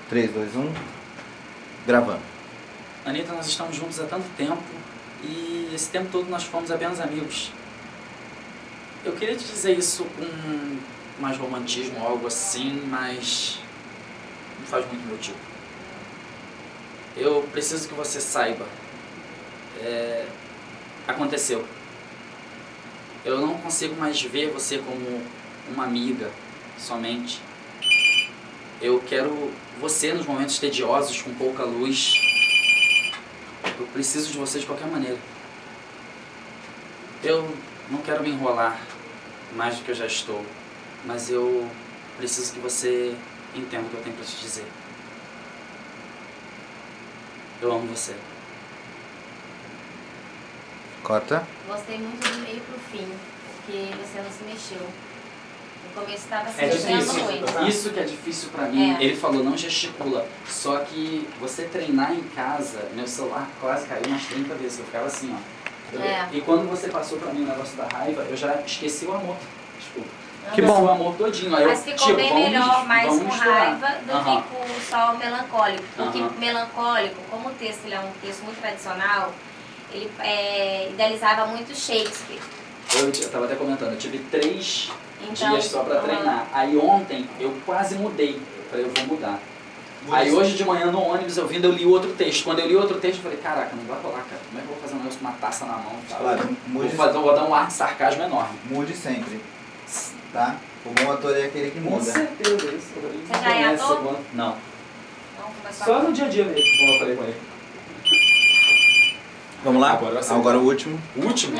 3, 2, 1. Gravando. Anitta, nós estamos juntos há tanto tempo e esse tempo todo nós fomos apenas amigos. Eu queria te dizer isso com mais romantismo ou algo assim, mas não faz muito meu tipo. Eu preciso que você saiba. Aconteceu. Eu não consigo mais ver você como uma amiga somente. Eu quero você nos momentos tediosos, com pouca luz. Eu preciso de você de qualquer maneira. Eu não quero me enrolar mais do que eu já estou, mas eu preciso que você entenda o que eu tenho para te dizer. Eu amo você. Corta. Gostei muito do meio pro fim, porque você não se mexeu. No começo estava se É mexendo difícil, muito. isso que é difícil pra mim. É. Ele falou, não gesticula. Só que você treinar em casa, meu celular quase caiu umas 30 vezes. Eu ficava assim, ó. E quando você passou pra mim o negócio da raiva, eu já esqueci o amor. Desculpa. Que Esqueci bom. o amor todinho. Aí Mas eu, ficou bem melhor, mais vamos com misturar. raiva do que com só o melancólico. Porque Aham. melancólico, como o texto ele é um texto muito tradicional, ele idealizava muito Shakespeare. Eu tava até comentando, eu tive 3 Então, dias só pra treinar. Aí ontem eu quase mudei. Eu falei, eu vou mudar. Aí hoje de manhã no ônibus eu vindo, eu li outro texto. Quando eu li outro texto, eu falei, caraca, não vai rolar, cara. Como é que eu vou fazer um negócio com uma taça na mão? Claro, Vou dar um ar de sarcasmo enorme. Mude sempre. Tá? O bom ator é aquele que Com muda. certeza, isso. Você já é ator? Não. Vamos começar Só no dia a dia mesmo, como eu falei com ele. Vamos lá? Agora eu aceito. Agora o último. O último